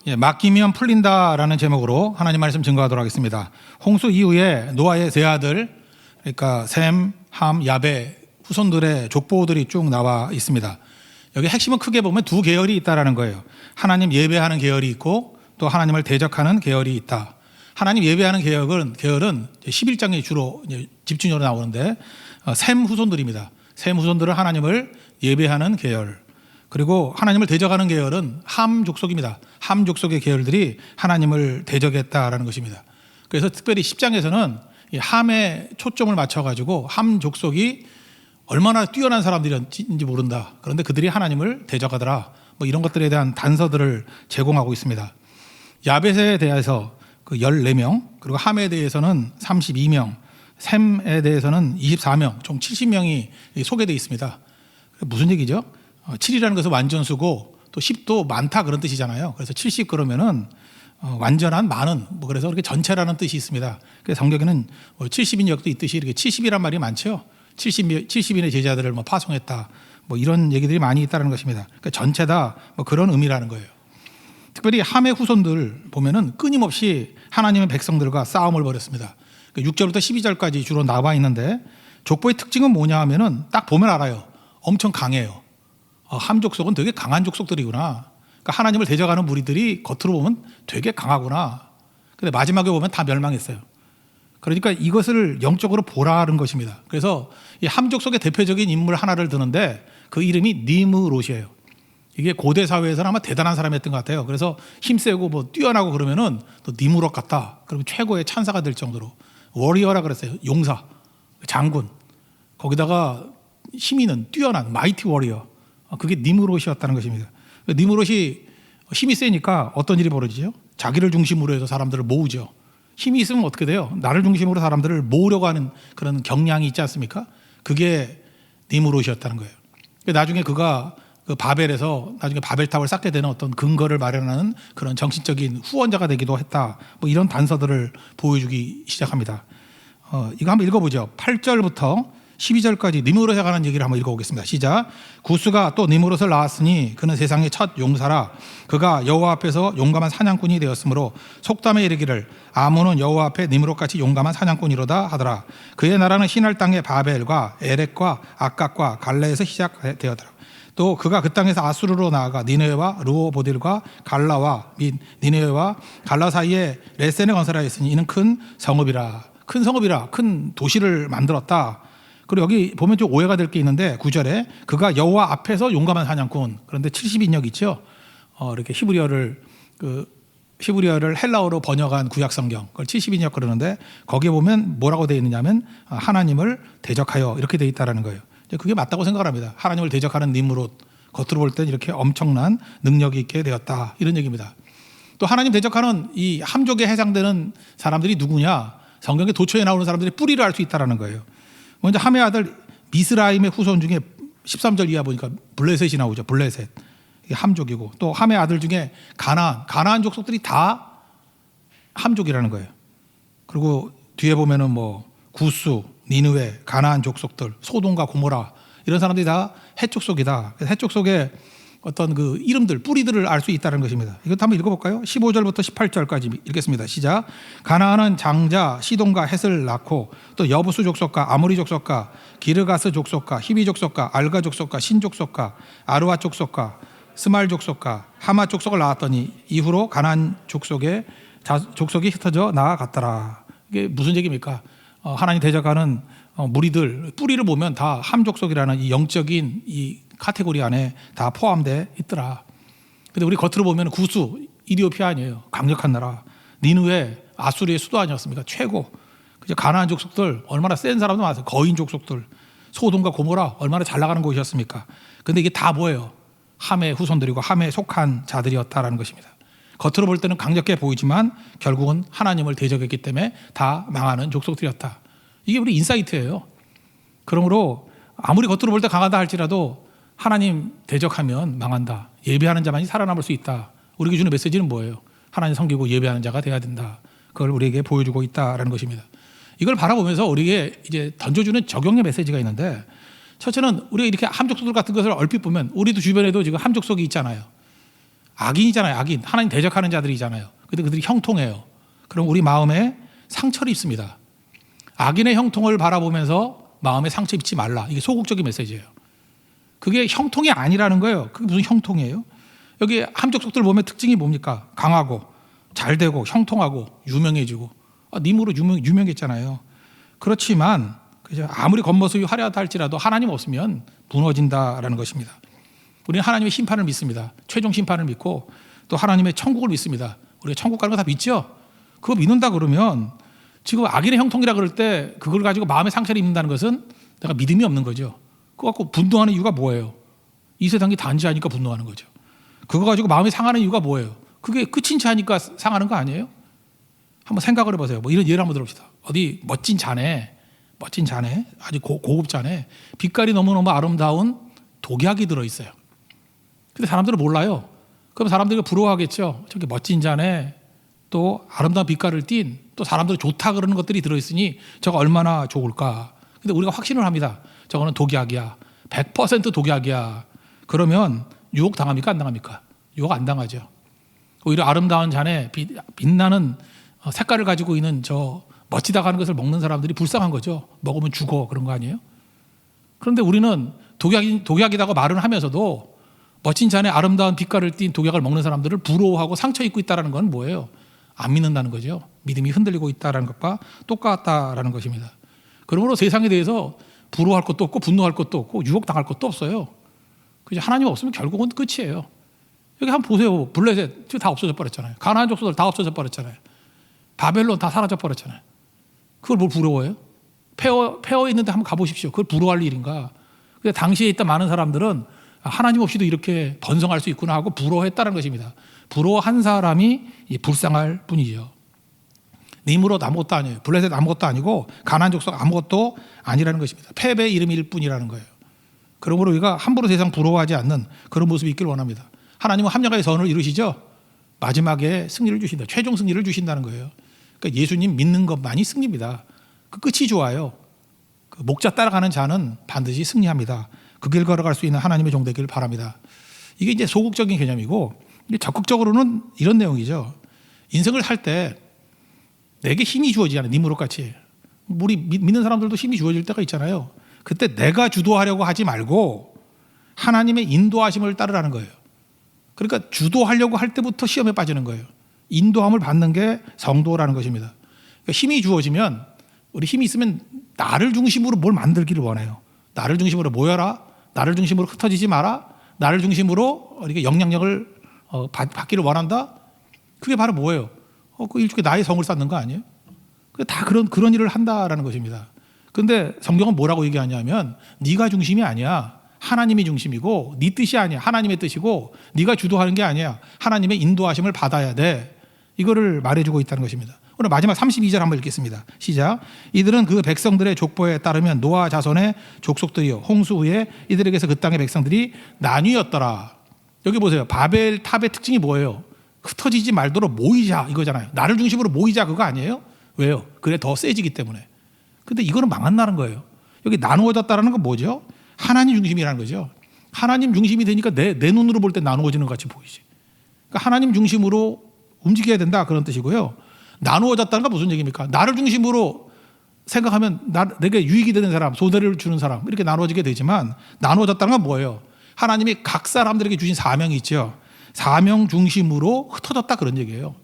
맡기면 풀린다라는 제목으로 하나님 말씀 증거하도록 하겠습니다. 홍수 이후에 노아의 세 아들, 그러니까 셈, 함, 야베 후손들의 족보들이 쭉 나와 있습니다. 여기 핵심은 크게 보면 두 계열이 있다라는 거예요. 하나님 예배하는 계열이 있고 또 하나님을 대적하는 계열이 있다. 하나님 예배하는 계열은 11장에 주로 집중적으로 나오는데 셈 후손들입니다. 셈 후손들은 하나님을 예배하는 계열. 그리고 하나님을 대적하는 계열은 함 족속입니다. 함 족속의 계열들이 하나님을 대적했다라는 것입니다. 그래서 특별히 10장에서는 이 함에 초점을 맞춰가지고 함 족속이 얼마나 뛰어난 사람들인지 모른다. 그런데 그들이 하나님을 대적하더라. 뭐 이런 것들에 대한 단서들을 제공하고 있습니다. 야벳에 대해서 그 14명, 그리고 함에 대해서는 32명, 셈에 대해서는 24명, 총 70명이 소개되어 있습니다. 무슨 얘기죠? 7이라는 것은 완전수고 또 10도 많다 그런 뜻이잖아요. 그래서 70 그러면은 완전한 많은, 뭐 그래서 그렇게 전체라는 뜻이 있습니다. 그래서 성경에는 70인역도 있듯이 이렇게 70이란 말이 많죠. 70인의 제자들을 뭐 파송했다. 뭐 이런 얘기들이 많이 있다는 것입니다. 그러니까 전체다 뭐 그런 의미라는 거예요. 특별히 함의 후손들 보면은 끊임없이 하나님의 백성들과 싸움을 벌였습니다. 6절부터 12절까지 주로 나와 있는데 족보의 특징은 뭐냐 하면은 딱 보면 알아요. 엄청 강해요. 함 족속은 되게 강한 족속들이구나. 그러니까 하나님을 대적하는 무리들이 겉으로 보면 되게 강하구나. 근데 마지막에 보면 다 멸망했어요. 그러니까 이것을 영적으로 보라는 것입니다. 그래서 이 함 족속의 대표적인 인물 하나를 드는데 그 이름이 니므롯이에요. 이게 고대 사회에서는 아마 대단한 사람이었던 것 같아요. 그래서 힘세고 뭐 뛰어나고 그러면은 또 니므롯 같다. 그러면 최고의 찬사가 될 정도로 워리어라 그랬어요. 용사, 장군. 거기다가 힘 있는 뛰어난 마이티 워리어. 그게 니므롯이었다는 것입니다. 니므롯이 힘이 세니까 어떤 일이 벌어지죠? 자기를 중심으로 해서 사람들을 모으죠. 힘이 있으면 어떻게 돼요? 나를 중심으로 사람들을 모으려고 하는 그런 경향이 있지 않습니까? 그게 니므롯이었다는 거예요. 나중에 그가 그 바벨에서 나중에 바벨탑을 쌓게 되는 어떤 근거를 마련하는 그런 정신적인 후원자가 되기도 했다. 뭐 이런 단서들을 보여주기 시작합니다. 이거 한번 읽어보죠. 8절부터 12절까지 니므롯에 관한 얘기를 한번 읽어보겠습니다. 시작. 구스가 또 니므롯을 낳았으니 그는 세상의 첫 용사라. 그가 여호와 앞에서 용감한 사냥꾼이 되었으므로 속담에 이르기를 아몬은 여호와 앞에 니므롯같이 용감한 사냥꾼이로다 하더라. 그의 나라는 시날 땅의 바벨과 에렉과 악각과 갈레에서 시작되었더라. 또 그가 그 땅에서 아수르로 나아가 니느웨와 르호보딜과 갈라와 및 니느웨와 갈라 사이에 레센을 건설하였으니 이는 큰 성읍이라. 큰 성읍이라. 큰 도시를 만들었다. 그리고 여기 보면 좀 오해가 될 게 있는데 9절에 그가 여호와 앞에서 용감한 사냥꾼. 그런데 70인역 있죠. 이렇게 히브리어를 헬라어로 번역한 구약 성경. 그걸 70인역 그러는데 거기에 보면 뭐라고 되어 있느냐면 하나님을 대적하여 이렇게 되어 있다라는 거예요. 그게 맞다고 생각을 합니다. 하나님을 대적하는 니므롯. 겉으로 볼 땐 이렇게 엄청난 능력이 있게 되었다. 이런 얘기입니다. 또 하나님 대적하는 이 함족에 해당되는 사람들이 누구냐? 성경의 도처에 나오는 사람들이 뿌리를 알 수 있다라는 거예요. 먼저 함의 아들 미스라임의 후손 중에 13절 이하 보니까 블레셋이 나오죠. 블레셋. 이게 함족이고 또 함의 아들 중에 가나안 족속들이 다 함족이라는 거예요. 그리고 뒤에 보면은 뭐 구스, 니느웨, 가나안 족속들, 소돔과 고모라 이런 사람들이 다 해족속이다. 해족속의 어떤 그 이름들, 뿌리들을 알 수 있다는 것입니다. 이것도 한번 읽어볼까요? 15절부터 18절까지 읽겠습니다. 시작. 가나안은 장자, 시돈과 헷을 낳고 또 여부수 족속과 아모리 족속과 기르가스 족속과 히비 족속과 알가 족속과 신 족속과 아르와 족속과 스말 족속과 하마 족속을 낳았더니 이후로 가나안 족속이 흩어져 나아갔더라. 이게 무슨 얘기입니까? 하나님 대적하는 무리들 뿌리를 보면 다 함족속이라는 이 영적인 이 카테고리 안에 다 포함되어 있더라. 근데 우리 겉으로 보면 구스, 이디오피아 아니에요. 강력한 나라. 니느웨, 아수르의 수도 아니었습니까? 최고. 그죠? 가나안 족속들 얼마나 센 사람도 많았어요. 거인 족속들. 소돔과 고모라 얼마나 잘 나가는 곳이었습니까? 근데 이게 다 뭐예요? 함의 후손들이고 함에 속한 자들이었다라는 것입니다. 겉으로 볼 때는 강력해 보이지만 결국은 하나님을 대적했기 때문에 다 망하는 족속들이었다. 이게 우리 인사이트예요. 그러므로 아무리 겉으로 볼 때 강하다 할지라도 하나님 대적하면 망한다. 예배하는 자만이 살아남을 수 있다. 우리에게 주는 메시지는 뭐예요? 하나님 섬기고 예배하는 자가 돼야 된다. 그걸 우리에게 보여주고 있다라는 것입니다. 이걸 바라보면서 우리에게 이제 던져주는 적용의 메시지가 있는데 첫째는 우리가 이렇게 함족속들 같은 것을 얼핏 보면 우리도 주변에도 지금 함족속이 있잖아요. 악인이잖아요. 악인. 하나님 대적하는 자들이잖아요. 근데 그들이 형통해요. 그럼 우리 마음에 상처를 입습니다. 악인의 형통을 바라보면서 마음에 상처 입지 말라. 이게 소극적인 메시지예요. 그게 형통이 아니라는 거예요. 그게 무슨 형통이에요? 여기 함족속들 보면 특징이 뭡니까? 강하고 잘되고 형통하고 유명해지고 님으로 유명했잖아요. 그렇지만 아무리 겉모습이 화려하다 할지라도 하나님 없으면 무너진다라는 것입니다. 우리는 하나님의 심판을 믿습니다. 최종 심판을 믿고 또 하나님의 천국을 믿습니다. 우리가 천국 가는 거 다 믿죠? 그거 믿는다 그러면 지금 악인의 형통이라 그럴 때 그걸 가지고 마음에 상처를 입는다는 것은 내가 믿음이 없는 거죠. 그거 갖고 분노하는 이유가 뭐예요? 이 세상이 단지하니까 분노하는 거죠. 그거 가지고 마음이 상하는 이유가 뭐예요? 그게 끝인 채 하니까 상하는 거 아니에요? 한번 생각을 해보세요. 뭐 이런 예를 한번 들어봅시다. 어디 멋진 잔에 아주 고급 잔에 빛깔이 너무너무 아름다운 독약이 들어있어요. 근데 사람들은 몰라요. 그럼 사람들이 부러워하겠죠. 저기 멋진 잔에 또 아름다운 빛깔을 띤 또 사람들이 좋다 그러는 것들이 들어있으니 저거 얼마나 좋을까. 근데 우리가 확신을 합니다. 저거는 독약이야. 100% 독약이야. 그러면 유혹 당합니까? 안 당합니까? 유혹 안 당하죠. 오히려 아름다운 잔에 빛나는 색깔을 가지고 있는 저 멋지다고 하는 것을 먹는 사람들이 불쌍한 거죠. 먹으면 죽어 그런 거 아니에요? 그런데 우리는 독약이라고 말은 하면서도 멋진 잔에 아름다운 빛깔을 띤 독약을 먹는 사람들을 부러워하고 상처 입고 있다는 건 뭐예요? 안 믿는다는 거죠. 믿음이 흔들리고 있다는 것과 똑같다라는 것입니다. 그러므로 세상에 대해서 부러워할 것도 없고 분노할 것도 없고 유혹당할 것도 없어요. 하나님 없으면 결국은 끝이에요. 여기 한번 보세요. 블레셋 다 없어져 버렸잖아요. 가나안 족속들 다 없어져 버렸잖아요. 바벨론 다 사라져 버렸잖아요. 그걸 뭘 부러워해요? 폐허 있는데 한번 가보십시오. 그걸 부러워할 일인가? 근데 당시에 있던 많은 사람들은 하나님 없이도 이렇게 번성할 수 있구나 하고 부러워했다는 것입니다. 부러워한 사람이 불쌍할 뿐이죠. 니므롯 아무것도 아니에요. 블레셋 아무것도 아니고 가나안 족속 아무것도 아니라는 것입니다. 패배의 이름일 뿐이라는 거예요. 그러므로 우리가 함부로 세상 부러워하지 않는 그런 모습이 있길 원합니다. 하나님은 합력의 선을 이루시죠. 마지막에 승리를 주신다. 최종 승리를 주신다는 거예요. 그러니까 예수님 믿는 것만이 승리입니다. 그 끝이 좋아요. 그 목자 따라가는 자는 반드시 승리합니다. 그 길 걸어갈 수 있는 하나님의 종 되기를 바랍니다. 이게 이제 소극적인 개념이고 적극적으로는 이런 내용이죠. 인생을 살 때 내게 힘이 주어지잖아요. 니므롯 같이. 우리 믿는 사람들도 힘이 주어질 때가 있잖아요. 그때 내가 주도하려고 하지 말고 하나님의 인도하심을 따르라는 거예요. 그러니까 주도하려고 할 때부터 시험에 빠지는 거예요. 인도함을 받는 게 성도라는 것입니다. 그러니까 힘이 주어지면 우리 힘이 있으면 나를 중심으로 뭘 만들기를 원해요. 나를 중심으로 모여라. 나를 중심으로 흩어지지 마라. 나를 중심으로 이렇게 영향력을 받기를 원한다. 그게 바로 뭐예요? 그 일종의 나의 성을 쌓는 거 아니에요? 다 그런 일을 한다라는 것입니다. 그런데 성경은 뭐라고 얘기하냐면 네가 중심이 아니야. 하나님이 중심이고 네 뜻이 아니야. 하나님의 뜻이고 네가 주도하는 게 아니야. 하나님의 인도하심을 받아야 돼. 이거를 말해주고 있다는 것입니다. 오늘 마지막 32절 한번 읽겠습니다. 시작. 이들은 그 백성들의 족보에 따르면 노아 자손의 족속들이요 홍수 후에 이들에게서 그 땅의 백성들이 나뉘었더라. 여기 보세요. 바벨 탑의 특징이 뭐예요? 흩어지지 말도록 모이자 이거잖아요. 나를 중심으로 모이자 그거 아니에요? 왜요? 그래 더 세지기 때문에. 근데 이거는 망한다는 거예요. 여기 나누어졌다는 건 뭐죠? 하나님 중심이라는 거죠. 하나님 중심이 되니까 내 눈으로 볼 때 나누어지는 것 같이 보이지. 그러니까 하나님 중심으로 움직여야 된다 그런 뜻이고요. 나누어졌다는 건 무슨 얘기입니까? 나를 중심으로 생각하면 내게 유익이 되는 사람, 손해를 주는 사람 이렇게 나누어지게 되지만 나누어졌다는 건 뭐예요? 하나님이 각 사람들에게 주신 사명이 있죠. 사명 중심으로 흩어졌다 그런 얘기예요.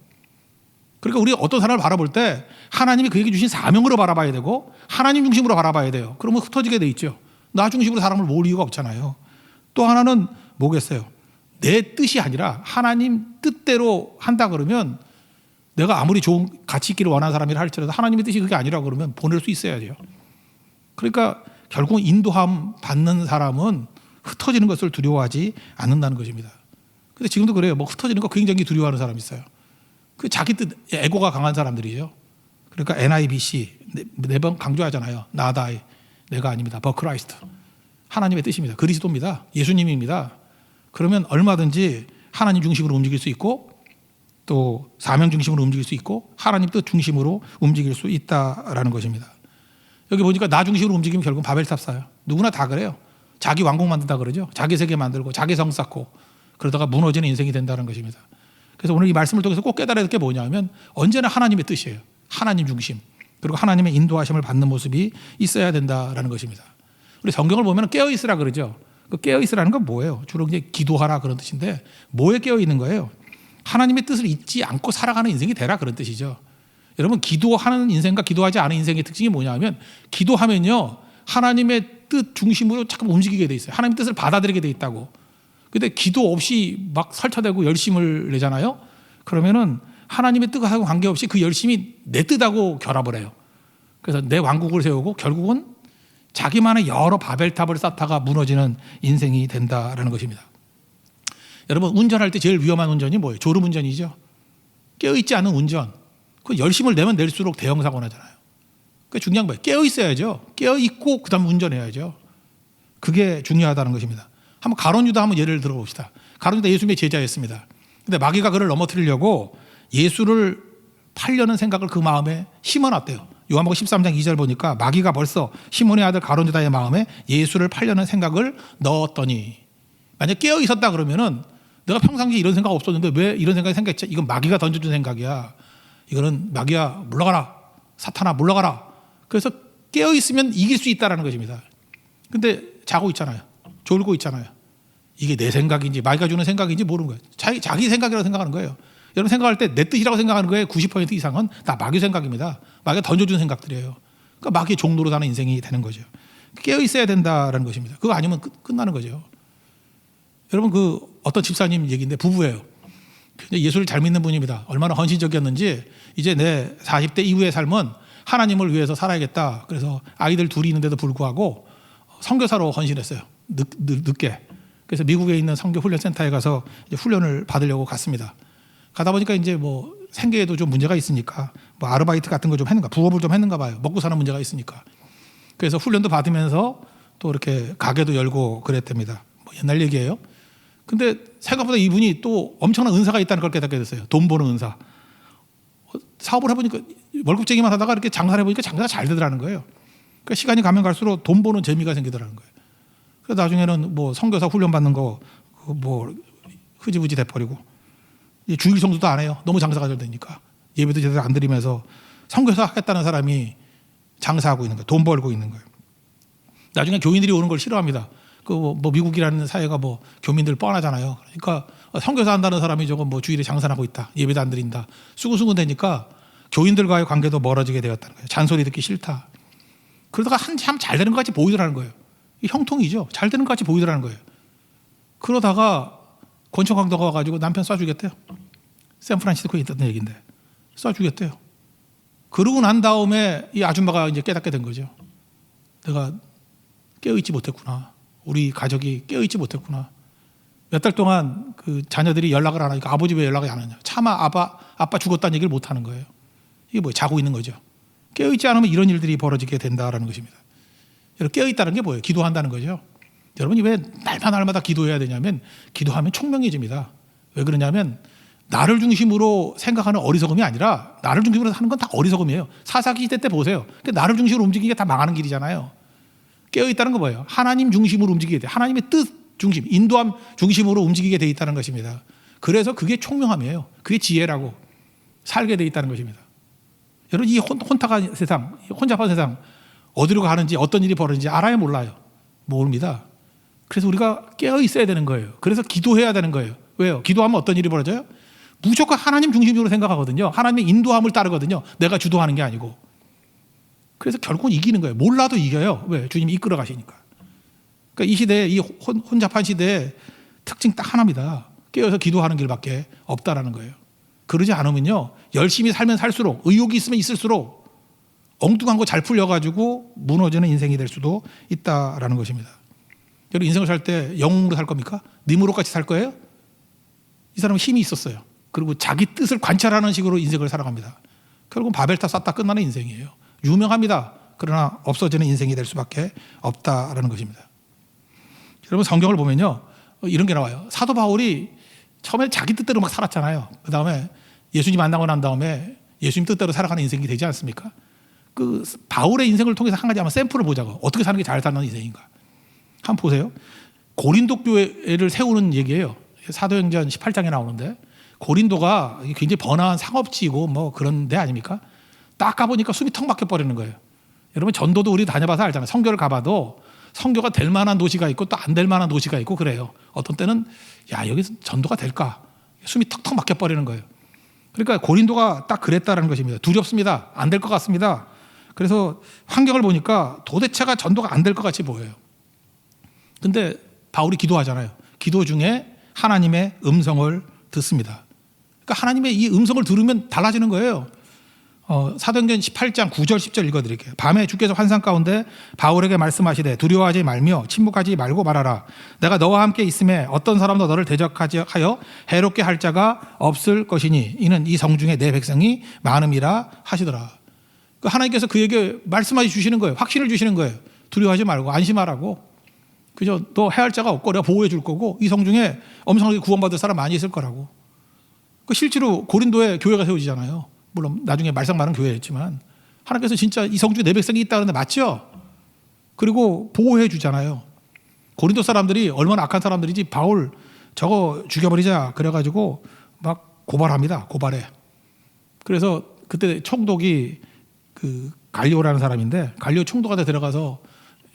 그러니까 우리가 어떤 사람을 바라볼 때 하나님이 그에게 주신 사명으로 바라봐야 되고 하나님 중심으로 바라봐야 돼요. 그러면 흩어지게 돼 있죠. 나 중심으로 사람을 모을 이유가 없잖아요. 또 하나는 뭐겠어요? 내 뜻이 아니라 하나님 뜻대로 한다 그러면 내가 아무리 좋은 가치 있기를 원하는 사람이라 할지라도 하나님의 뜻이 그게 아니라 그러면 보낼 수 있어야 돼요. 그러니까 결국 인도함 받는 사람은 흩어지는 것을 두려워하지 않는다는 것입니다. 근데 지금도 그래요. 뭐 흩어지는 거 굉장히 두려워하는 사람이 있어요. 그 자기 뜻, 에고가 강한 사람들이죠. 그러니까 NIBC 매번 강조하잖아요. 나다이, 내가 아닙니다. but Christ. 하나님의 뜻입니다. 그리스도입니다. 예수님입니다. 그러면 얼마든지 하나님 중심으로 움직일 수 있고 또 사명 중심으로 움직일 수 있고 하나님 뜻 중심으로 움직일 수 있다라는 것입니다. 여기 보니까 나 중심으로 움직이면 결국 바벨탑 쌓아요. 누구나 다 그래요. 자기 왕국 만든다 그러죠. 자기 세계 만들고 자기 성 쌓고 그러다가 무너지는 인생이 된다는 것입니다. 그래서 오늘 이 말씀을 통해서 꼭 깨달아야 될 게 뭐냐면 언제나 하나님의 뜻이에요. 하나님 중심. 그리고 하나님의 인도하심을 받는 모습이 있어야 된다라는 것입니다. 우리 성경을 보면 깨어있으라 그러죠. 그 깨어있으라는 건 뭐예요? 주로 이제 기도하라 그런 뜻인데 뭐에 깨어있는 거예요? 하나님의 뜻을 잊지 않고 살아가는 인생이 되라 그런 뜻이죠. 여러분 기도하는 인생과 기도하지 않은 인생의 특징이 뭐냐면 기도하면요 하나님의 뜻 중심으로 자꾸 움직이게 돼 있어요. 하나님의 뜻을 받아들이게 돼 있다고. 근데 기도 없이 막 설쳐대고 열심을 내잖아요. 그러면은 하나님의 뜻하고 관계없이 그 열심이 내 뜻하고 결합을 해요. 그래서 내 왕국을 세우고 결국은 자기만의 여러 바벨탑을 쌓다가 무너지는 인생이 된다라는 것입니다. 여러분 운전할 때 제일 위험한 운전이 뭐예요? 졸음운전이죠. 깨어있지 않은 운전. 그 열심을 내면 낼수록 대형 사고 나잖아요. 그게 중요한 거예요. 깨어 있어야죠. 깨어 있고 그다음 운전해야죠. 그게 중요하다는 것입니다. 한번 가룟 유다 한번 예를 들어봅시다. 가룟 유다 예수님의 제자였습니다. 근데 마귀가 그를 넘어뜨리려고 예수를 팔려는 생각을 그 마음에 심어놨대요. 요한복음 13장 2절 보니까 마귀가 벌써 시몬의 아들 가룟 유다의 마음에 예수를 팔려는 생각을 넣었더니 만약 깨어 있었다 그러면은 내가 평상시에 이런 생각 없었는데 왜 이런 생각이 생겼지? 이건 마귀가 던져준 생각이야. 이거는 마귀야 물러가라. 사탄아 물러가라. 그래서 깨어 있으면 이길 수 있다는 것입니다. 근데 자고 있잖아요. 졸고 있잖아요. 이게 내 생각인지 마귀가 주는 생각인지 모르는 거예요. 자기 생각이라고 생각하는 거예요. 여러분 생각할 때 내 뜻이라고 생각하는 거에 90% 이상은 다 마귀 생각입니다. 마귀가 던져주는 생각들이에요. 그러니까 마귀의 종로로 사는 인생이 되는 거죠. 깨어 있어야 된다는 것입니다. 그거 아니면 끝나는 거죠. 여러분 그 어떤 집사님 얘기인데 부부예요. 예수를 잘 믿는 분입니다. 얼마나 헌신적이었는지 이제 내 40대 이후의 삶은 하나님을 위해서 살아야겠다. 그래서 아이들 둘이 있는데도 불구하고 선교사로 헌신했어요. 늦게. 그래서 미국에 있는 선교 훈련센터에 가서 이제 훈련을 받으려고 갔습니다. 가다 보니까 이제 뭐 생계에도 좀 문제가 있으니까 뭐 아르바이트 같은 거 좀 했는가, 부업을 좀 했는가 봐요. 먹고 사는 문제가 있으니까. 그래서 훈련도 받으면서 또 이렇게 가게도 열고 그랬답니다. 뭐 옛날 얘기예요. 근데 생각보다 이분이 또 엄청난 은사가 있다는 걸 깨닫게 됐어요. 돈 버는 은사. 사업을 해보니까 월급쟁이만 하다가 이렇게 장사를 해보니까 장사가 잘 되더라는 거예요. 그러니까 시간이 가면 갈수록 돈 버는 재미가 생기더라는 거예요. 그래서 나중에는 뭐 선교사 훈련 받는 거 뭐 흐지부지 돼버리고 주일 성수도 안 해요. 너무 장사가 잘 되니까 예배도 제대로 안 드리면서 선교사 하겠다는 사람이 장사하고 있는 거예요. 돈 벌고 있는 거예요. 나중에 교인들이 오는 걸 싫어합니다. 그 뭐 미국이라는 사회가 뭐 교민들 뻔하잖아요. 그러니까 선교사 한다는 사람이 저거 뭐 주일에 장사하고 있다. 예배도 안 드린다. 수구수구 되니까 교인들과의 관계도 멀어지게 되었다는 거예요. 잔소리 듣기 싫다. 그러다가 한참 잘 되는 것 같이 보이더라는 거예요. 형통이죠. 잘 되는 것 같이 보이더라는 거예요. 그러다가 권총 강도가 와가지고 남편 쏴주겠대요. 샌프란시스코에 있던 얘기인데 쏴주겠대요. 그러고 난 다음에 이 아줌마가 이제 깨닫게 된 거죠. 내가 깨어있지 못했구나. 우리 가족이 깨어있지 못했구나. 몇 달 동안 그 자녀들이 연락을 안 하니까 아버지 왜 연락을 안 하냐. 차마 아빠 죽었다는 얘기를 못 하는 거예요. 이게 뭐예요? 자고 있는 거죠. 깨어있지 않으면 이런 일들이 벌어지게 된다라는 것입니다. 여러분 깨어있다는 게 뭐예요? 기도한다는 거죠. 여러분이 왜 날마다 기도해야 되냐면 기도하면 총명해집니다. 왜 그러냐면 나를 중심으로 생각하는 어리석음이 아니라 나를 중심으로 하는 건 다 어리석음이에요. 사사기 시대 때 보세요. 나를 중심으로 움직이게 다 망하는 길이잖아요. 깨어있다는 거 뭐예요? 하나님 중심으로 움직이게 돼. 하나님의 뜻 중심, 인도함 중심으로 움직이게 돼 있다는 것입니다. 그래서 그게 총명함이에요. 그게 지혜라고 살게 돼 있다는 것입니다. 여러분 이 혼탁한 세상, 혼잡한 세상 어디로 가는지 어떤 일이 벌어지는지 알아요 몰라요? 모릅니다. 그래서 우리가 깨어 있어야 되는 거예요. 그래서 기도해야 되는 거예요. 왜요? 기도하면 어떤 일이 벌어져요? 무조건 하나님 중심적으로 생각하거든요. 하나님의 인도함을 따르거든요. 내가 주도하는 게 아니고. 그래서 결국은 이기는 거예요. 몰라도 이겨요. 왜? 주님이 이끌어 가시니까. 그러니까 이 시대에 이 혼잡한 시대의 특징 딱 하나입니다. 깨어서 기도하는 길밖에 없다라는 거예요. 그러지 않으면요. 열심히 살면 살수록 의욕이 있으면 있을수록 엉뚱한 거 잘 풀려가지고 무너지는 인생이 될 수도 있다라는 것입니다. 여러분 인생을 살 때 영웅으로 살 겁니까? 니무롯 같이 살 거예요? 이 사람은 힘이 있었어요. 그리고 자기 뜻을 관찰하는 식으로 인생을 살아갑니다. 결국은 바벨탑 쌓다 끝나는 인생이에요. 유명합니다. 그러나 없어지는 인생이 될 수밖에 없다라는 것입니다. 여러분 성경을 보면요. 이런 게 나와요. 사도 바울이 처음에 자기 뜻대로 막 살았잖아요. 그 다음에 예수님 만나고 난 다음에 예수님 뜻대로 살아가는 인생이 되지 않습니까? 그 바울의 인생을 통해서 한 가지 한번 샘플을 보자고. 어떻게 사는 게 잘 사는 인생인가. 한번 보세요. 고린도 교회를 세우는 얘기예요. 사도행전 18장에 나오는데 고린도가 굉장히 번화한 상업지이고 뭐 그런 데 아닙니까? 딱 가보니까 숨이 턱 막혀 버리는 거예요. 여러분 전도도 우리 다녀봐서 알잖아요. 선교를 가봐도 선교가 될 만한 도시가 있고 또 안 될 만한 도시가 있고 그래요. 어떤 때는 야 여기서 전도가 될까? 숨이 턱턱 막혀 버리는 거예요. 그러니까 고린도가 딱 그랬다라는 것입니다. 두렵습니다. 안 될 것 같습니다. 그래서 환경을 보니까 도대체가 전도가 안 될 것 같이 보여요. 근데 바울이 기도하잖아요. 기도 중에 하나님의 음성을 듣습니다. 그러니까 하나님의 이 음성을 들으면 달라지는 거예요. 사도행전 18장 9절 10절 읽어드릴게요. 밤에 주께서 환상 가운데 바울에게 말씀하시되 두려워하지 말며 침묵하지 말고 말하라. 내가 너와 함께 있음에 어떤 사람도 너를 대적하여 해롭게 할 자가 없을 것이니 이는 이 성중에 내 백성이 많음이라 하시더라. 하나님께서 그에게 말씀하시 주시는 거예요. 확신을 주시는 거예요. 두려워하지 말고 안심하라고. 그죠? 너 해할 자가 없고 내가 보호해 줄 거고 이 성중에 엄청나게 구원받을 사람 많이 있을 거라고. 실제로 고린도에 교회가 세워지잖아요. 물론 나중에 말썽 많은 교회였지만 하나님께서 진짜 이 성중에 내 백성이 있다 그러는데 맞죠? 그리고 보호해 주잖아요. 고린도 사람들이 얼마나 악한 사람들이지 바울 저거 죽여버리자 그래가지고 막 고발합니다. 고발해. 그래서 그때 총독이 그 갈리오라는 사람인데 갈리오 총독한테 들어가서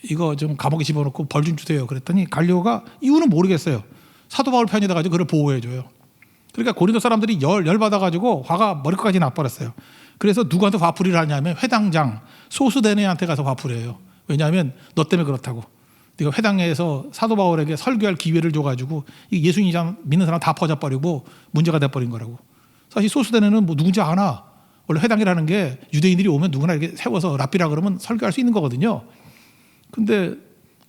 이거 좀 감옥에 집어넣고 벌 좀 주세요. 그랬더니 갈리오가 이유는 모르겠어요. 사도 바울 편이다 가지고 그를 보호해 줘요. 그러니까 고린도 사람들이 열받아가지고 화가 머리끝까지 나버렸어요. 그래서 누구한테 화풀이를 하냐면 회당장 소스데네한테 가서 화풀이를 해요. 왜냐하면 너 때문에 그렇다고. 네가 회당에서 사도 바울에게 설교할 기회를 줘가지고 예수님 믿는 사람 다 퍼져버리고 문제가 돼버린 거라고. 사실 소스데네는 뭐 누군지 아나. 원래 회당이라는 게 유대인들이 오면 누구나 이렇게 세워서 랍비라 그러면 설교할 수 있는 거거든요. 근데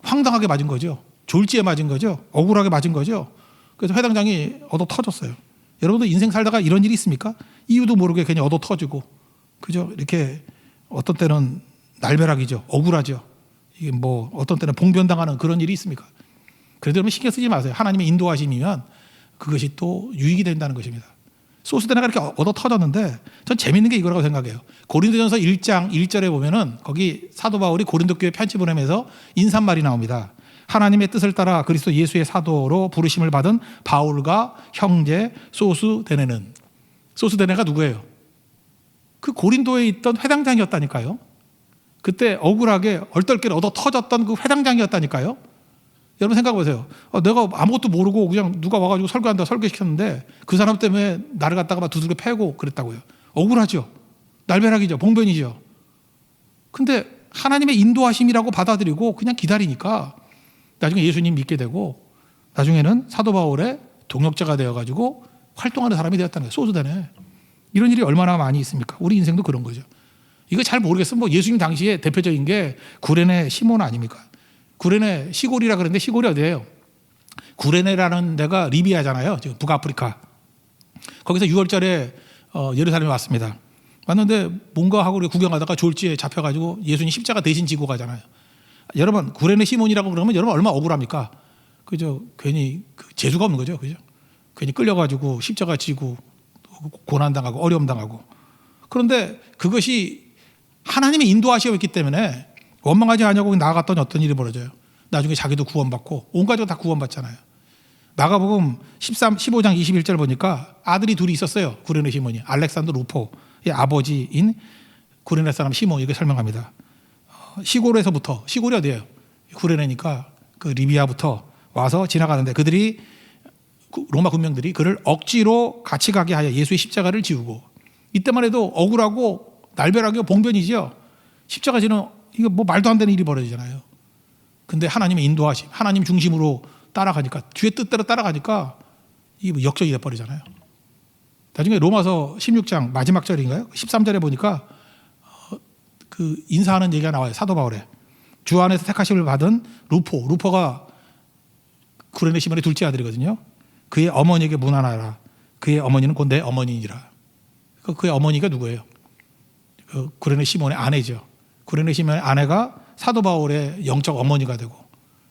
황당하게 맞은 거죠. 졸지에 맞은 거죠. 억울하게 맞은 거죠. 그래서 회당장이 얻어 터졌어요. 여러분도 인생 살다가 이런 일이 있습니까? 이유도 모르게 괜히 얻어 터지고, 그죠? 이렇게 어떤 때는 날벼락이죠. 억울하죠. 이게 뭐 어떤 때는 봉변당하는 그런 일이 있습니까? 그래도 여러분 신경 쓰지 마세요. 하나님의 인도하심이면 그것이 또 유익이 된다는 것입니다. 소스데나가 이렇게 얻어 터졌는데 전 재밌는 게 이거라고 생각해요. 고린도전서 1장 1절에 보면은 거기 사도 바울이 고린도 교회 편지 보내면서 인사말이 나옵니다. 하나님의 뜻을 따라 그리스도 예수의 사도로 부르심을 받은 바울과 형제 소스데네는. 소스데네가 누구예요? 그 고린도에 있던 회당장이었다니까요. 그때 억울하게 얼떨결에 얻어 터졌던 그 회당장이었다니까요. 여러분 생각해 보세요. 내가 아무것도 모르고 그냥 누가 와가지고 설교한다 설교시켰는데 그 사람 때문에 나를 갖다가 막 두들겨 패고 그랬다고요. 억울하죠. 날벼락이죠. 봉변이죠. 근데 하나님의 인도하심이라고 받아들이고 그냥 기다리니까 나중에 예수님 믿게 되고 나중에는 사도 바울의 동역자가 되어가지고 활동하는 사람이 되었다는 거예요. 소스데네. 이런 일이 얼마나 많이 있습니까? 우리 인생도 그런 거죠. 이거 잘 모르겠어요. 뭐 예수님 당시에 대표적인 게 구레네 시몬 아닙니까? 구레네 시골이라 그러는데 시골이 어디예요? 구레네라는 데가 리비아잖아요. 지금 북아프리카. 거기서 6월달에 예루살렘에 왔습니다. 왔는데 뭔가 하고 구경하다가 졸지에 잡혀가지고 예수님 십자가 대신 지고 가잖아요. 여러분 구레네 시몬이라고 그러면 여러분 얼마나 억울합니까? 그죠? 괜히 재주가 없는 거죠. 그죠? 괜히 끌려가지고 십자가 지고 고난당하고 어려움당하고. 그런데 그것이 하나님의 인도하시었기 때문에 원망하지 않냐고 나아갔더니 어떤 일이 벌어져요. 나중에 자기도 구원받고 온 가족이 다 구원받잖아요. 마가복음 15장 21절 보니까 아들이 둘이 있었어요. 구레네 시몬이. 알렉산더 루포의 아버지인 구레네 사람 시몬 이렇게 설명합니다. 시골에서부터 시골이 어디예요? 구레네니까 그 리비아부터 와서 지나가는데 그들이 로마 군병들이 그를 억지로 같이 가게 하여 예수의 십자가를 지우고 이때만 해도 억울하고 날벼락이고 봉변이죠. 십자가 지는 이거 뭐 말도 안 되는 일이 벌어지잖아요. 근데 하나님의 인도하심, 하나님 중심으로 따라가니까 뒤에 뜻대로 따라가니까 이 역적이 돼버리잖아요. 나중에 로마서 16장 마지막 절인가요? 13절에 보니까 그 인사하는 얘기가 나와요. 사도 바울에 주 안에서 택하심을 받은 루포가 구레네 시몬의 둘째 아들이거든요. 그의 어머니에게 문안하라. 그의 어머니는 곧 내 어머니이라. 그의 어머니가 누구예요? 그 구레네 시몬의 아내죠. 구레네 시몬의 아내가 사도 바울의 영적 어머니가 되고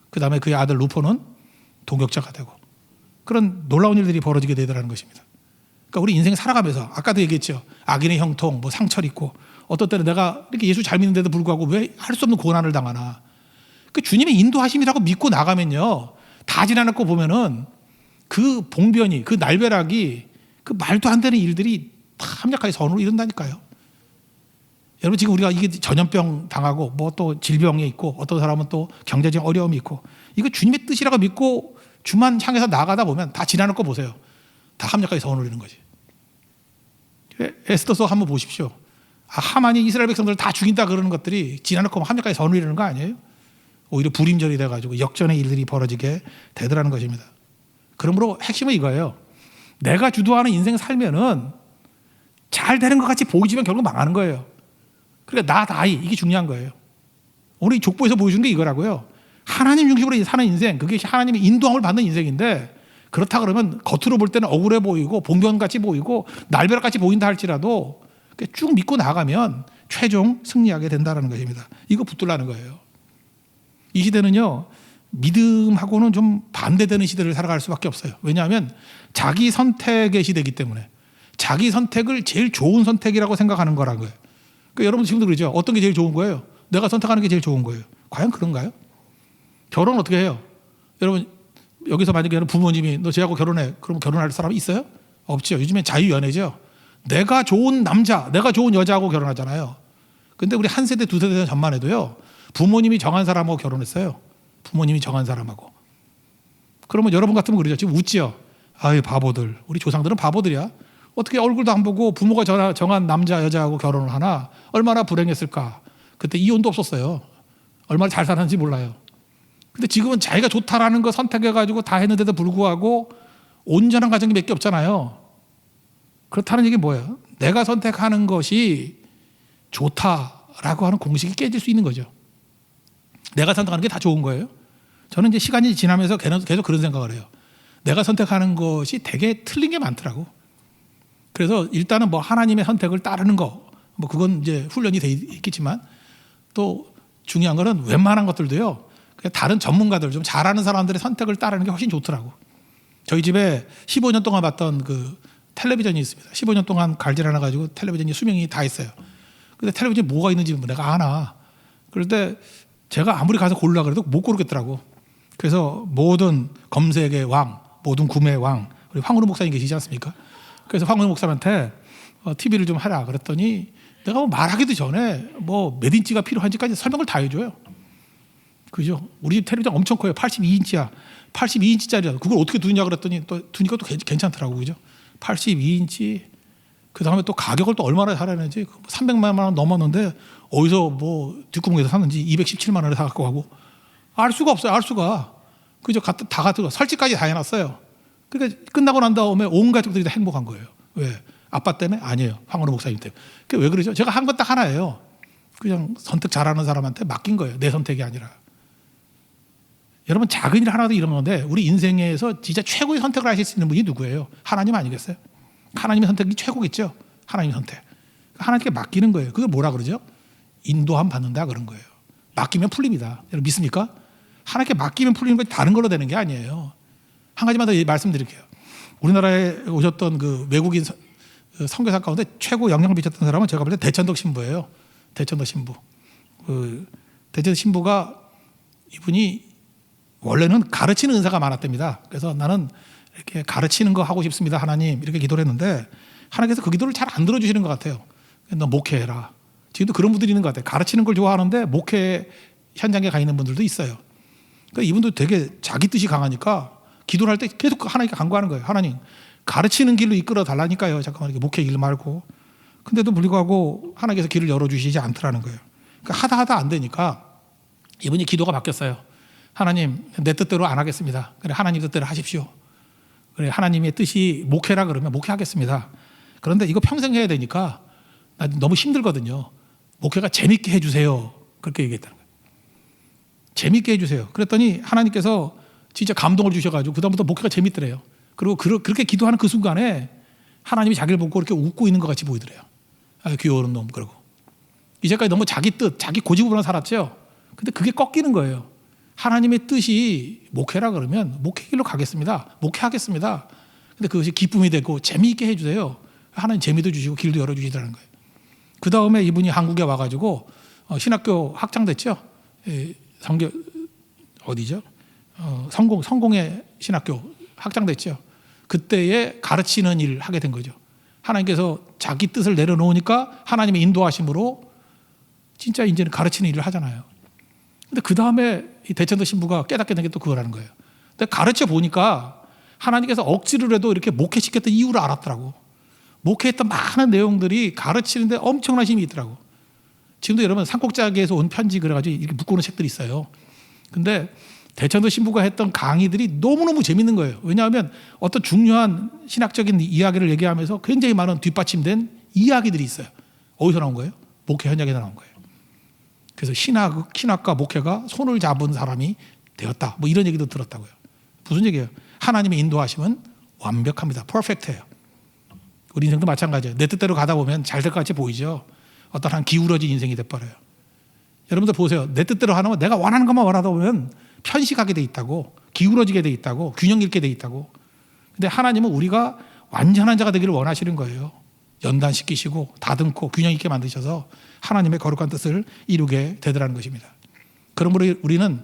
그 다음에 그의 아들 루포는 동역자가 되고 그런 놀라운 일들이 벌어지게 되더라는 것입니다. 그러니까 우리 인생 살아가면서 아까도 얘기했죠. 악인의 형통, 뭐 상처를 입고 어떤 때는 내가 이렇게 예수 잘 믿는데도 불구하고 왜 할 수 없는 고난을 당하나. 그 주님의 인도하심이라고 믿고 나가면요. 다 지나놓고 보면은 그 봉변이, 그 날벼락이, 그 말도 안 되는 일들이 다 합력하게 선으로 이룬다니까요. 여러분, 지금 우리가 이게 전염병 당하고 뭐 또 질병에 있고 어떤 사람은 또 경제적 어려움이 있고, 이거 주님의 뜻이라고 믿고 주만 향해서 나가다 보면 다 지나는 거 보세요. 다 합력하게 선을 이루는 거지. 에스더서 한번 보십시오. 하만이 이스라엘 백성들을 다 죽인다 그러는 것들이 지나놓고 합력하게 선을 이루는 거 아니에요? 오히려 불임절이 돼가지고 역전의 일들이 벌어지게 되더라는 것입니다. 그러므로 핵심은 이거예요. 내가 주도하는 인생 살면은 잘 되는 것 같이 보이지만 결국 망하는 거예요. 그러니까 나다이, 이게 중요한 거예요. 오늘 이 족보에서 보여주는 게 이거라고요. 하나님 중심으로 사는 인생, 그게 하나님의 인도함을 받는 인생인데, 그렇다 그러면 겉으로 볼 때는 억울해 보이고 봉변같이 보이고 날벼락같이 보인다 할지라도 쭉 믿고 나가면 최종 승리하게 된다는 것입니다. 이거 붙들라는 거예요. 이 시대는요, 믿음하고는 좀 반대되는 시대를 살아갈 수밖에 없어요. 왜냐하면 자기 선택의 시대이기 때문에, 자기 선택을 제일 좋은 선택이라고 생각하는 거라는 거예요. 그러니까 여러분 지금도 그러죠. 어떤 게 제일 좋은 거예요? 내가 선택하는 게 제일 좋은 거예요. 과연 그런가요? 결혼 어떻게 해요? 여러분 여기서 만약에 부모님이 너 쟤하고 결혼해, 그럼 결혼할 사람이 있어요? 없죠. 요즘엔 자유연애죠. 내가 좋은 남자, 내가 좋은 여자하고 결혼하잖아요. 근데 우리 한 세대 두 세대 전만 해도요, 부모님이 정한 사람하고 결혼했어요. 부모님이 정한 사람하고. 그러면 여러분 같으면 그러죠. 지금 웃지요. 아유 바보들, 우리 조상들은 바보들이야. 어떻게 얼굴도 안 보고 부모가 정한 남자 여자하고 결혼을 하나. 얼마나 불행했을까. 그때 이혼도 없었어요. 얼마나 잘 살았는지 몰라요. 근데 지금은 자기가 좋다라는 거 선택해가지고 다 했는데도 불구하고 온전한 가정이 몇 개 없잖아요. 그렇다는 얘기 뭐예요? 내가 선택하는 것이 좋다라고 하는 공식이 깨질 수 있는 거죠. 내가 선택하는 게 다 좋은 거예요. 저는 이제 시간이 지나면서 계속 그런 생각을 해요. 내가 선택하는 것이 되게 틀린 게 많더라고. 그래서 일단은 뭐 하나님의 선택을 따르는 거, 뭐 그건 이제 훈련이 돼 있겠지만, 또 중요한 거는 웬만한 것들도요, 다른 전문가들, 좀 잘하는 사람들의 선택을 따르는 게 훨씬 좋더라고. 저희 집에 15년 동안 봤던 그 텔레비전이 있습니다. 15년 동안 갈질 하나 가지고 텔레비전이 수명이 다 있어요. 근데 텔레비전에 뭐가 있는지 내가 아나. 그럴 때 제가 아무리 가서 고르려고 해도 못 고르겠더라고. 그래서 모든 검색의 왕, 모든 구매의 왕, 우리 황은우 목사님 계시지 않습니까? 그래서 황은우 목사님한테 TV를 좀 하라 그랬더니, 내가 뭐 말하기도 전에 뭐 몇 인치가 필요한지까지 설명을 다 해줘요. 그죠? 우리 집 텔레비전 엄청 커요. 82인치야. 82인치짜리야. 그걸 어떻게 두냐 그랬더니 또 두니까 또 괜찮더라고. 그죠? 82인치. 그 다음에 또 가격을 또 얼마나 하라는지 300만 원 넘었는데, 어디서 뭐 뒷구멍에서 샀는지 217만 원에 사갖고 가고, 알 수가 없어요. 알 수가. 그죠? 다 가지고 설치까지 다 해놨어요. 그러니까 끝나고 난 다음에 온 가족들이 다 행복한 거예요. 왜? 아빠 때문에? 아니에요. 황은우 목사님 때문에. 그게 왜 그러죠? 제가 한 건 딱 하나예요. 그냥 선택 잘하는 사람한테 맡긴 거예요. 내 선택이 아니라. 여러분, 작은 일 하나도 이런 건데, 우리 인생에서 진짜 최고의 선택을 하실 수 있는 분이 누구예요? 하나님 아니겠어요? 하나님의 선택이 최고겠죠? 하나님의 선택. 하나님께 맡기는 거예요. 그게 뭐라 그러죠? 인도함 받는다 그런 거예요. 맡기면 풀립니다. 여러분 믿습니까? 하나님께 맡기면 풀리는 거지 다른 걸로 되는 게 아니에요. 한 가지만 더 말씀드릴게요. 우리나라에 오셨던 그 외국인 선교사 가운데 최고 영향을 미쳤던 사람은 제가 볼 때 대천덕 신부예요. 대천덕 신부. 대천덕 신부가, 이분이 원래는 가르치는 은사가 많았답니다. 그래서 나는 이렇게 가르치는 거 하고 싶습니다, 하나님, 이렇게 기도를 했는데 하나님께서 그 기도를 잘 안 들어주시는 것 같아요. 너 목회해라. 지금도 그런 분들이 있는 것 같아요. 가르치는 걸 좋아하는데 목회 현장에 가 있는 분들도 있어요. 그러니까 이분도 되게 자기 뜻이 강하니까 기도를 할 때 계속 하나님께 간구하는 거예요. 하나님, 가르치는 길로 이끌어 달라니까요. 잠깐만, 이렇게 목회 길 말고. 근데도 불구하고 하나님께서 길을 열어주시지 않더라는 거예요. 그러니까 하다 안 되니까 이분이 기도가 바뀌었어요. 하나님, 내 뜻대로 안 하겠습니다. 그래, 하나님 뜻대로 하십시오. 그래, 하나님의 뜻이 목회라 그러면 목회하겠습니다. 그런데 이거 평생 해야 되니까 나 너무 힘들거든요. 목회가 재밌게 해주세요. 그렇게 얘기했다는 거예요. 재밌게 해주세요. 그랬더니 하나님께서 진짜 감동을 주셔가지고 그다음부터 목회가 재밌더래요. 그리고 그렇게 기도하는 그 순간에 하나님이 자기를 보고 이렇게 웃고 있는 것 같이 보이더래요. 아, 귀여운 놈. 그러고 이제까지 너무 자기 뜻, 자기 고집으로 살았죠. 근데 그게 꺾이는 거예요. 하나님의 뜻이 목회라 그러면 목회 길로 가겠습니다. 목회하겠습니다. 근데 그것이 기쁨이 되고 재미있게 해주세요. 하나님 재미도 주시고 길도 열어주시더라는 거예요. 그 다음에 이분이 한국에 와가지고 신학교 학장됐죠. 성교 어디죠? 성공의 신학교 확장됐죠. 그때에 가르치는 일을 하게 된 거죠. 하나님께서 자기 뜻을 내려놓으니까 하나님의 인도하심으로 진짜 이제는 가르치는 일을 하잖아요. 근데 그 다음에 이 대천도 신부가 깨닫게 된 게 또 그거라는 거예요. 근데 가르쳐 보니까 하나님께서 억지로 해도 이렇게 목회시켰던 이유를 알았더라고. 목회했던 많은 내용들이 가르치는데 엄청난 힘이 있더라고. 지금도 여러분 산꼭자기에서 온 편지 그래가지고 이렇게 묶어놓은 책들이 있어요. 근데 대천도 신부가 했던 강의들이 너무너무 재밌는 거예요. 왜냐하면 어떤 중요한 신학적인 이야기를 얘기하면서 굉장히 많은 뒷받침된 이야기들이 있어요. 어디서 나온 거예요? 목회 현장에서 나온 거예요. 그래서 신학과 목회가 손을 잡은 사람이 되었다. 뭐 이런 얘기도 들었다고요. 무슨 얘기예요? 하나님의 인도하심은 완벽합니다. 퍼펙트해요. 우리 인생도 마찬가지예요. 내 뜻대로 가다 보면 잘 될 것 같이 보이죠. 어떠한 기울어진 인생이 돼버려요. 여러분들 보세요. 내 뜻대로 하는 거 내가 원하는 것만 원하다 보면 편식하게 돼 있다고, 기울어지게 돼 있다고, 균형 잃게 돼 있다고. 근데 하나님은 우리가 완전한 자가 되기를 원하시는 거예요. 연단시키시고 다듬고 균형 있게 만드셔서 하나님의 거룩한 뜻을 이루게 되더라는 것입니다. 그러므로 우리는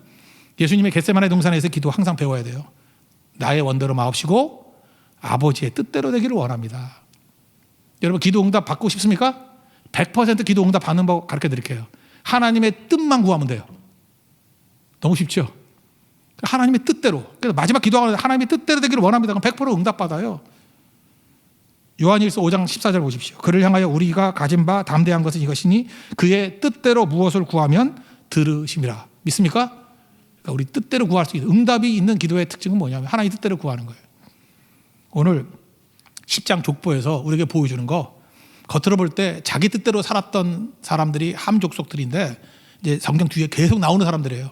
예수님의 겟세마네 동산에서 기도 항상 배워야 돼요. 나의 원대로 마옵시고 아버지의 뜻대로 되기를 원합니다. 여러분 기도 응답 받고 싶습니까? 100% 기도 응답 받는 법 가르쳐 드릴게요. 하나님의 뜻만 구하면 돼요. 너무 쉽죠? 하나님의 뜻대로. 그래서 마지막 기도하는 하나님의 뜻대로 되기를 원합니다. 그럼 100% 응답 받아요. 요한일서 5장 14절 보십시오. 그를 향하여 우리가 가진 바 담대한 것은 이것이니 그의 뜻대로 무엇을 구하면 들으심이라. 믿습니까? 그러니까 우리 뜻대로 구할 수 있는 응답이 있는 기도의 특징은 뭐냐면 하나님 뜻대로 구하는 거예요. 오늘 10장 족보에서 우리에게 보여주는 거, 겉으로 볼 때 자기 뜻대로 살았던 사람들이 함 족속들인데 이제 성경 뒤에 계속 나오는 사람들이에요.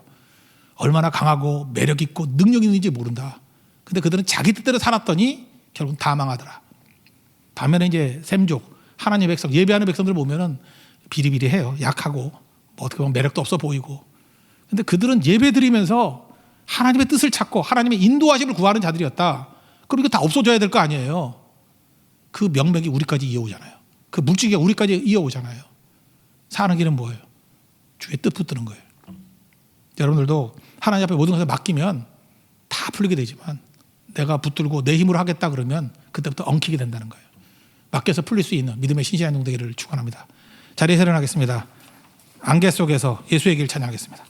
얼마나 강하고 매력 있고 능력 있는지 모른다. 근데 그들은 자기 뜻대로 살았더니 결국 다 망하더라. 반면에 이제 셈족, 하나님의 백성, 예배하는 백성들 보면은 비리비리해요. 약하고 뭐 어떻게 보면 매력도 없어 보이고. 근데 그들은 예배 드리면서 하나님의 뜻을 찾고 하나님의 인도하심을 구하는 자들이었다. 그럼 이거 다 없어져야 될 거 아니에요. 그 명맥이 우리까지 이어오잖아요. 그 물질이 우리까지 이어오잖아요. 사는 길은 뭐예요? 주의 뜻 붙드는 거예요. 여러분들도 하나님 앞에 모든 것을 맡기면 다 풀리게 되지만 내가 붙들고 내 힘으로 하겠다 그러면 그때부터 엉키게 된다는 거예요. 맡겨서 풀릴 수 있는 믿음의 신실한 종 되기를 축원합니다. 자리에서 일어나겠습니다. 안개 속에서 예수의 길 찬양하겠습니다.